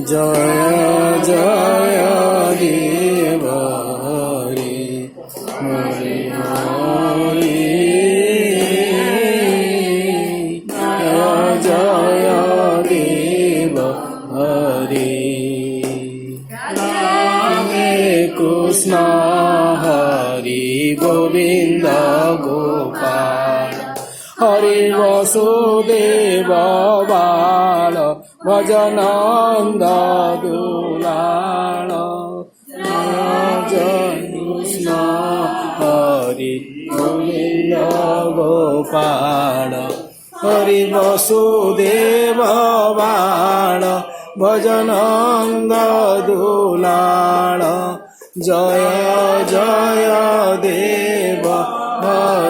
Joy Joy Dev Hari Hari Hari Joy Dev Hari Radhe Krishna Hari Govinda Gopal Hari Vasudev Bal ভজনন্দ Dulal Joy Krishna Hari Govinda Gopal Hari Vasudev Bal ভজনন্দ Dulal Joy Joy Dev Hari